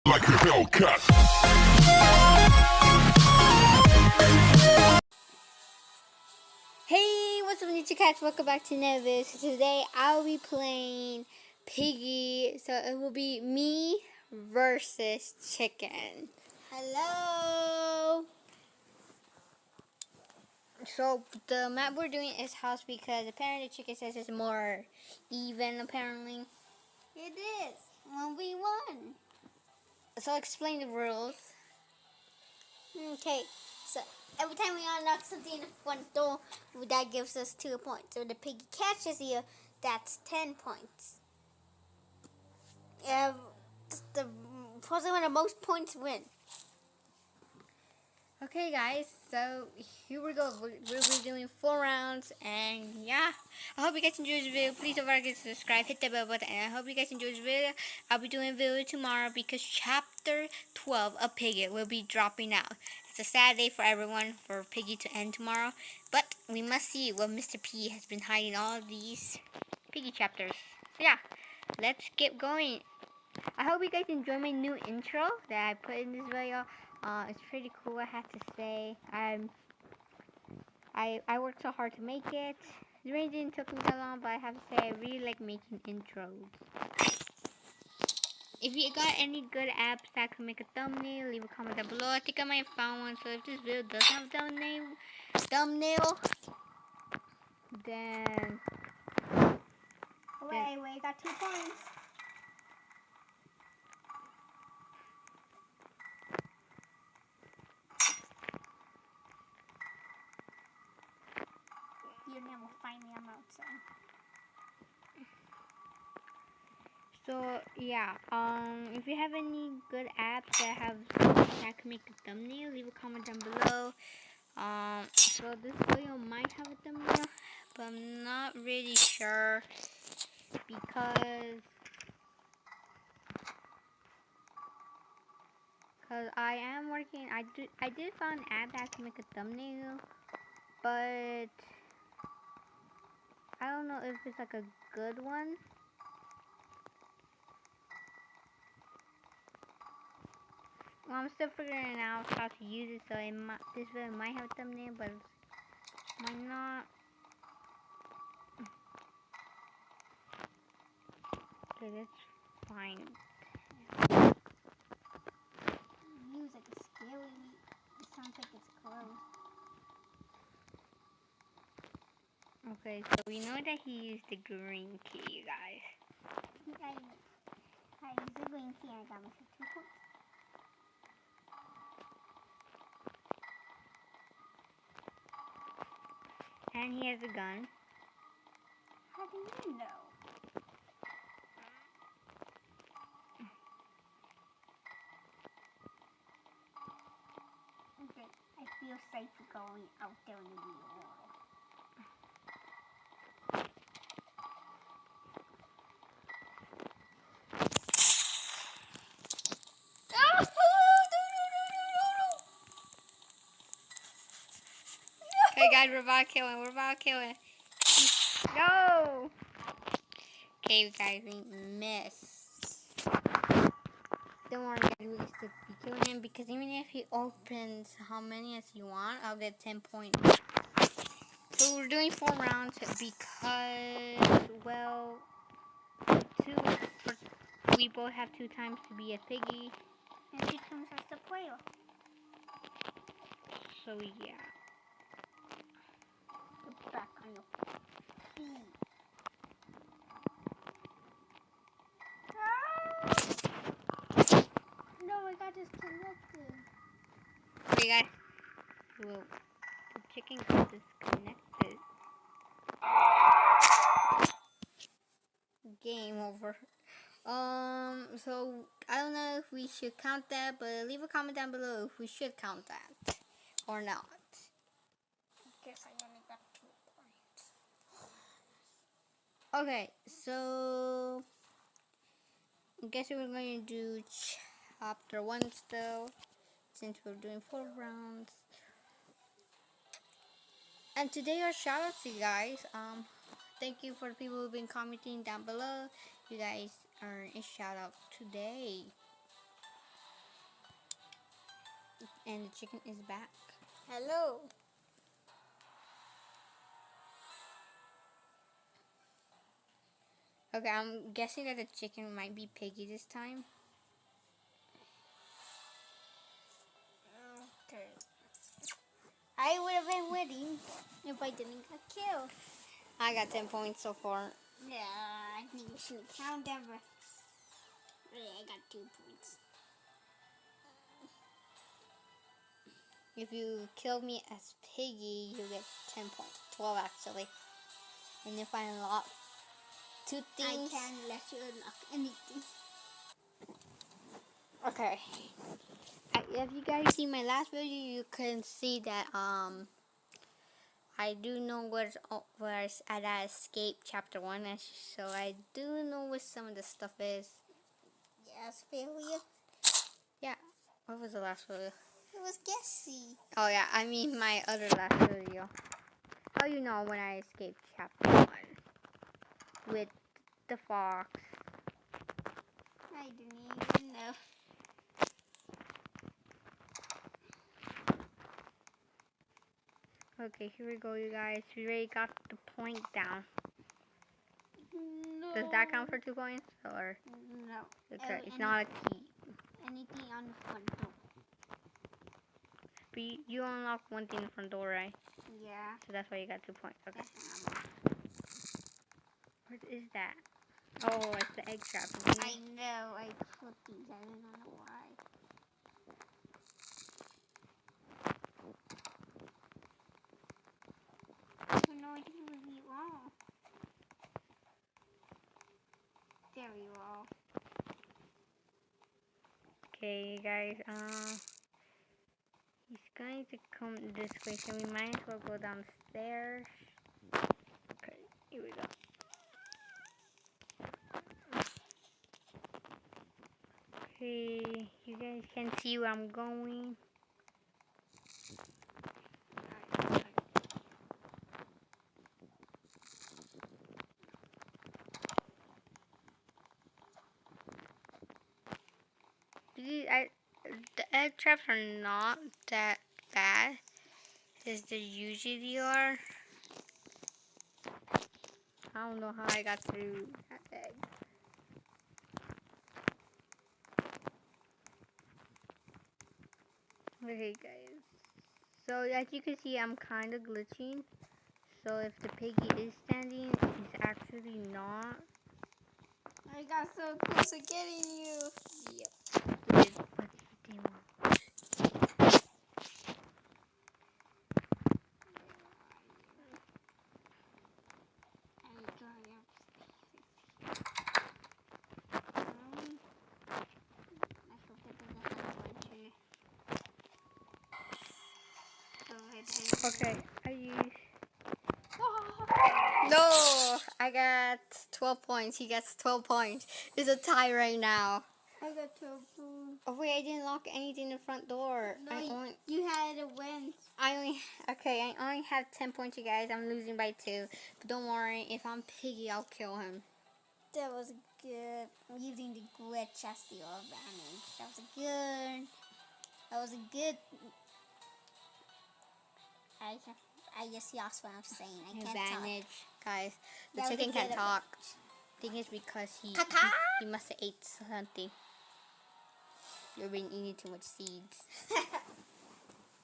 Like a Hellcat. Hey, what's up, Ninja Cats? Welcome back to another video. So today I'll be playing Piggy. So it will be me versus Chicken. Hello. So the map we're doing is house because apparently Chicken says it's more even. Apparently, it is 1v1. So explain the rules. Okay, so every time we unlock something in the front door, that gives us 2 points. So the piggy catches you, that's 10 points. The person with the most points win. Okay, guys, so here we go. We'll be doing 4 rounds, and yeah, I hope you guys enjoyed this video. Please don't forget to subscribe, hit the bell button, and I hope you guys enjoyed this video. I'll be doing a video tomorrow because chapter 12 of Piggy will be dropping out. It's a sad day for everyone for Piggy to end tomorrow, but we must see what Mr. P has been hiding all these Piggy chapters. So yeah, let's get going. I hope you guys enjoy my new intro that I put in this video. It's pretty cool, I have to say. I worked so hard to make it. The really didn't take me that long, but I have to say I really like making intros. If you got any good apps that can make a thumbnail, leave a comment down below. I think I might have found one. So if this video doesn't have a thumbnail, then wait, got 2 points. You'll never find me, I'm outside. So yeah, if you have any good apps that can make a thumbnail, leave a comment down below. So this video might have a thumbnail, but I'm not really sure because I am working. I did find an app that can make a thumbnail, but I don't know if it's like a good one. Well, I'm still figuring out how to use it, so this video might have a thumbnail, but it might not. Okay, let's find. Music is scary. It sounds like it's close. Okay, so we know that he used the green key, you guys. I used the green key and I got myself 2 points. And he has a gun. How do you know? Okay, I feel safe going out there in the real world. Okay, guys, we're about to kill him. No! Okay, you guys, we missed. Don't worry, guys, we still be killing him because even if he opens how many as you want, I'll get 10 points. So we're doing 4 rounds because, well, we both have 2 times to be a piggy. And 2 times as the player. So yeah. Get back on your feet. No, I got disconnected. Okay, guys. Well, the chicken got disconnected. Game over. So I don't know if we should count that, but leave a comment down below if we should count that or not. I guess I only got 2 points. Okay, so I guess we're going to do chapter 1 still, since we're doing 4 rounds. And today our shoutouts to you guys. Thank you for the people who've been commenting down below. You guys are a shout out today. And the chicken is back. Hello. Okay, I'm guessing that the chicken might be Piggy this time. Okay. I would have been winning if I didn't get killed. I got 10 points so far. Yeah, I think you should count them. But really, I got 2 points. If you kill me as Piggy, you get 10 points. 12 actually. And if I unlock 2 things. I can't let you unlock anything. Okay. If you guys see my last video, you can see that I do know where's at that escape chapter 1, so I do know what some of the stuff is. Yes, failure. Yeah. What was the last video? It was guessy. Oh yeah, I mean my other last video. Oh, you know when I escaped chapter 1 with the fox. I didn't even know. Okay, here we go, you guys. We already got the point down. No. Does that count for 2 points? Or No. okay, it's not a key. Anything on the front door. But you unlocked one thing in the front door, right? Yeah. So that's why you got 2 points. Okay. What is that? Oh, it's the egg trap. I know. I put these. I don't know why. No, I think it was wrong. There we go. Okay, guys. He's going to come this way, so we might as well go downstairs. Okay, here we go. Okay, you guys can see where I'm going. The egg traps are not that bad, as they usually are. I don't know how I got through that egg. Okay, guys. So as you can see, I'm kind of glitching. So if the Piggy is standing, he's actually not. I got so close to getting you. Yep. What did he do? Okay, I used. No, I got 12 points. He gets 12 points. It's a tie right now. I got 12 points. Oh wait, I didn't lock anything in the front door. No, you had a win. I only have 10 points, you guys. I'm losing by 2. But don't worry, if I'm Piggy, I'll kill him. That was good. I'm using the glitch as the advantage. That was good. That was a good. I just lost what I'm saying. I can't Advantage, talk. guys. The That was chicken a can't good talk. Thing is because he must have ate something. You've been eating too much seeds.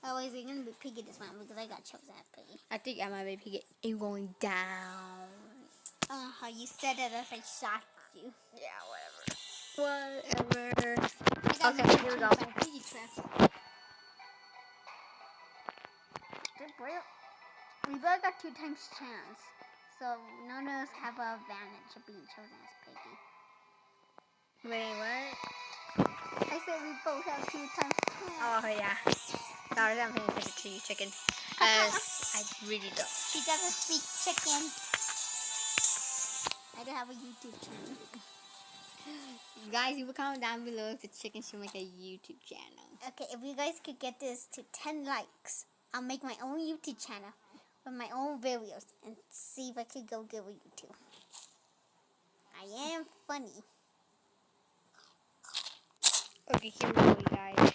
I was going to be Piggy this one because I got chosen as Piggy. I think I might be Piggy. It's going down. How you said it as I shot you. Yeah, whatever. Okay, here we go. Piggy traps. We both got 2 times chance. So none of us have an advantage of being chosen as Piggy. Wait, what? I said we both have 2 times chance. Oh, yeah. Sorry, I'm paying attention to you, chicken. I really don't. She doesn't speak chicken. I do have a YouTube channel. Guys, you will comment down below if the chicken should make a YouTube channel. Okay, if you guys could get this to 10 likes, I'll make my own YouTube channel with my own videos and see if I could go good with YouTube. I am funny. Okay, here we go, you guys.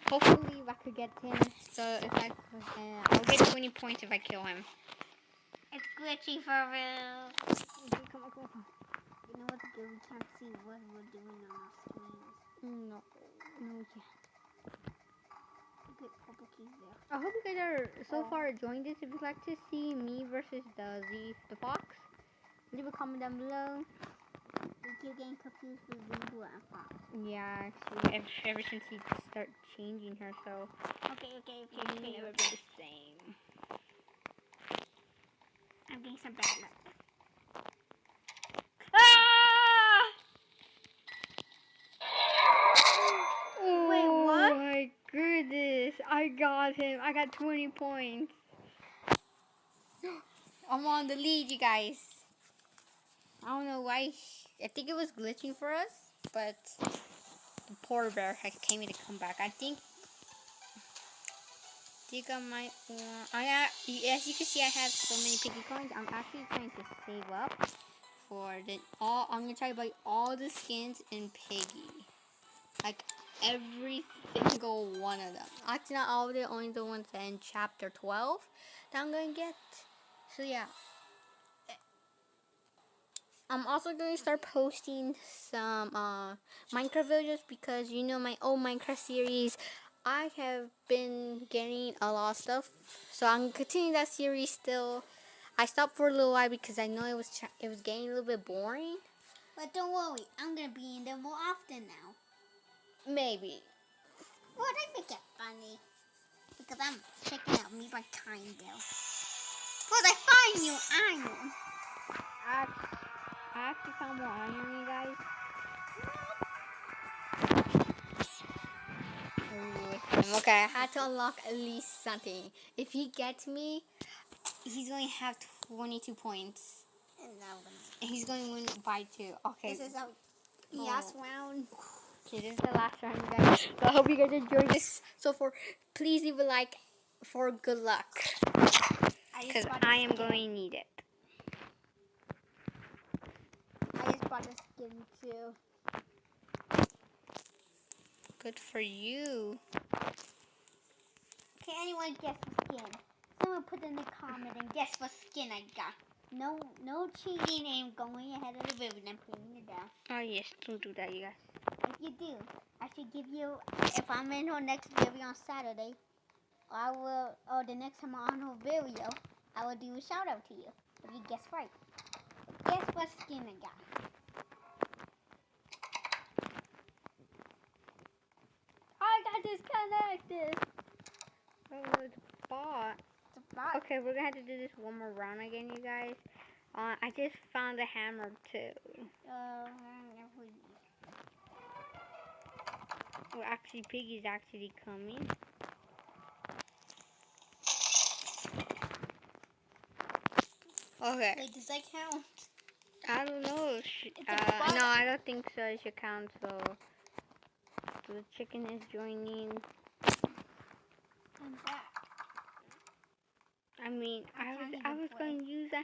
Hopefully, if I could get him, so if I could, I'll get 20 points if I kill him. It's glitchy for real. Okay, come on. You know what's good? We can't see what we're doing on our screens. No, we can't. Good purple keys there. I hope you guys are so far enjoying this. If you'd like to see me versus the fox, leave a comment down below. We keep getting confused with Zebra and Fox. Yeah, actually, ever since he started changing her, so Okay. we've never been the same. I'm getting some bad luck. Ah! Wait, what? Oh my goodness, I got him. I got 20 points. I'm on the lead, you guys. I don't know why. I think it was glitching for us, but the polar bear came in to come back. I think I might want. As you can see, I have so many piggy coins. I'm actually trying to save up for I'm gonna try to buy all the skins in Piggy, like every single one of them. Actually, not all of them, only the ones in chapter 12 that I'm gonna get. So yeah. I'm also going to start posting some Minecraft videos because you know my old Minecraft series, I have been getting a lot of stuff. So I'm continuing that series still. I stopped for a little while because I know it was getting a little bit boring. But don't worry, I'm gonna be in there more often now. Maybe. Well, they make it funny because I'm checking out me by Kindle. Cause I find new iron. I actually found more iron, you guys. Okay, I had to unlock at least something. If he gets me, he's going to have 22 points. And He's going to win by 2. Okay. this is our last round. Okay, this is the last round, you guys. So I hope you guys enjoyed this so far. Please leave a like for good luck. Because I am going to need it. I just bought a skin too. Good for you. Can anyone guess the skin? Someone put in the comment and guess what skin I got. No cheating and going ahead of the video and putting it down. Oh yes, don't do that, you guys. If you do, I should give you, if I'm in her next video on Saturday, or the next time I'm on her video, I will do a shout out to you. If you guess right. Guess what skin I got. I got disconnected. Oh, it's a bot. It's a bot. Okay, we're going to have to do this one more round again, you guys. I just found a hammer too. Well, actually, Piggy's actually coming. Okay. Wait, does that count? I don't know. No, I don't think so. It should count. So the chicken is joining. I'm back. I mean, I was going to use a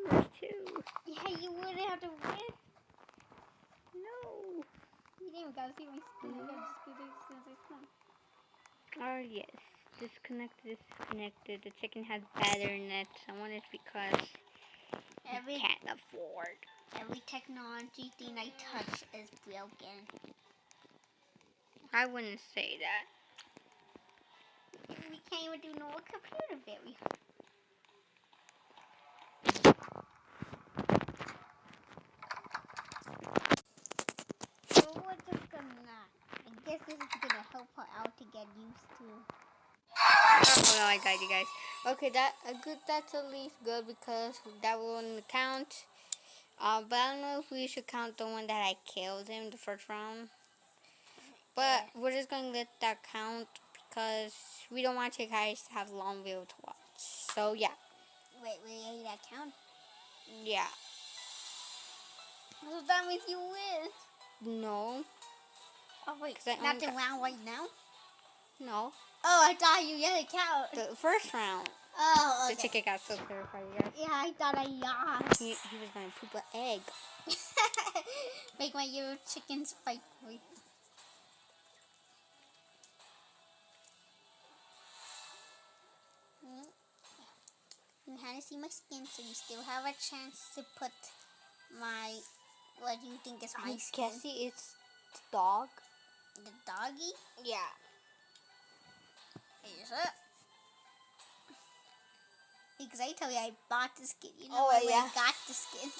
hammer too. Yeah, you wouldn't have to win. No. You didn't gotta see my skin. I gotta just get it as soon as I spawn. Oh yes, disconnected. The chicken has bad internet. Someone is because we can't afford. Every technology thing I touch is broken. I wouldn't say that. We can't even do no computer very. So we're just gonna, I guess this is gonna help her out to get used to. Oh no, I died, you guys. Okay, that's at least good because that won't count. But I don't know if we should count the one that I killed him the first round. But we're just gonna let that count because we don't want you guys to have a long video to watch. So yeah. Wait, that count? Yeah. So that means you win. No. Oh wait, not the round right now? No. Oh, I thought you had a count. The first round. Oh, okay. The chicken got so terrified, you guys. Yeah, I thought I lost. He was gonna poop an egg. Make my little chickens fight for you. to see my skin, so you still have a chance to put my, what you think is my skin. I'm guessing it's the dog. The doggy? Yeah. Here's it. Because I tell you I bought the skin. You know Oh, where yeah. I got the skin.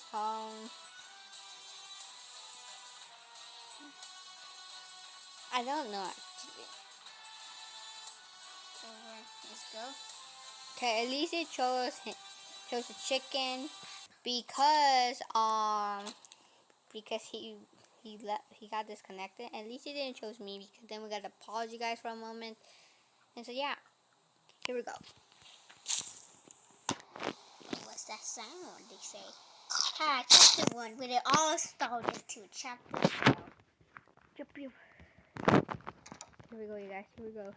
I don't know actually. Let's go. Okay, at least it chose the chicken because he got disconnected. At least it didn't choose me because then we got to pause you guys for a moment. And so yeah, here we go. What's that sound they say? Hi, chapter 1, where it all started to chapter 12. Here we go, you guys. Here we go.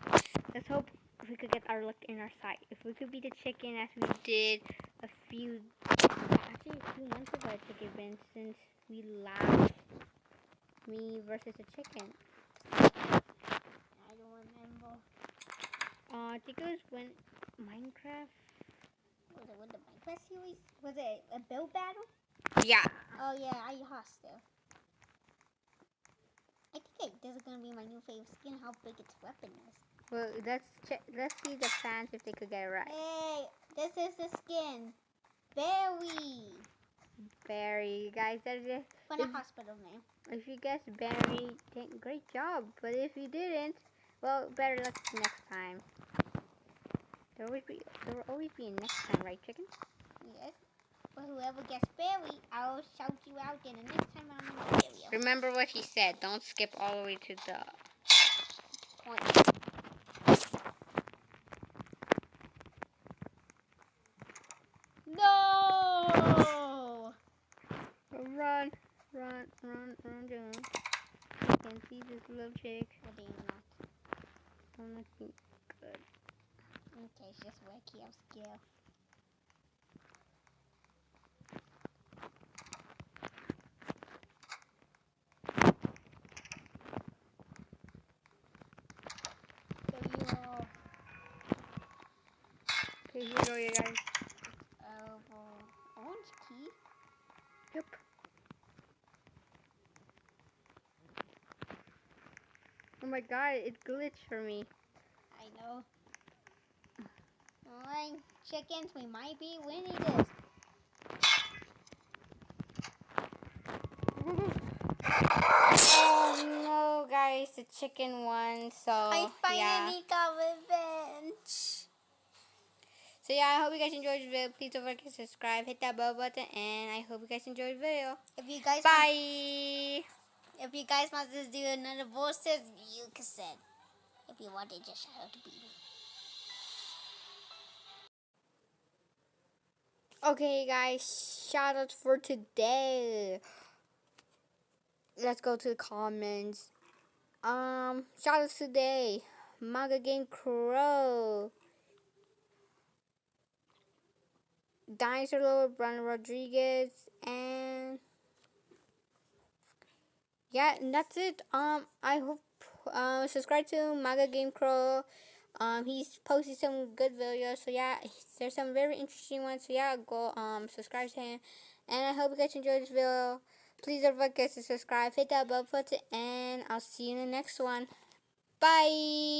Let's hope we could get our luck in our side. If we could be the chicken as we did a few months ago at Chicken Bin, since we last me versus a chicken. I don't remember. I think it was when Minecraft. Was it with the Minecraft series? Was it a build battle? Yeah. Oh yeah, I lost though. I think this is gonna be my new favorite skin. How big its weapon is. Well, let's see the fans if they could get it right. Hey, this is the skin. Berry. Barry, guys, that is it. From the hospital name. If you guessed Barry, great job. But if you didn't, well, better luck next time. There will always be a next time, right, chicken? Yes. But whoever gets Barry, I'll shout you out there the next time I'm in the video. Remember what he said. Don't skip all the way to the Point. No! run, John. I can see this little chick. What do you not? I'm looking good. Okay, it's just wacky. I'm scared. Okay, here we go, you guys. Orange key? Yep. Oh my god, it glitched for me. I know. Alright, chickens, we might be winning this. Oh no, guys, the chicken won, so I yeah. finally got revenge. So yeah, I hope you guys enjoyed the video. Please don't forget to subscribe, hit that bell button, and I hope you guys enjoyed the video. If you guys Bye! if you guys want to do another voice test, you can send. If you want NinjaShadow to beat me. Okay, guys, shout out for today. Let's go to the comments. Shout out today. Manga Game Crow. Dinosaur Lord, Brandon Rodriguez, and yeah, and that's it. I hope subscribe to Manga Game Crow. He's posted some good videos, so yeah, there's some very interesting ones. So yeah, go subscribe to him, and I hope you guys enjoyed this video. Please don't forget to subscribe, hit that bell button, and I'll see you in the next one. Bye.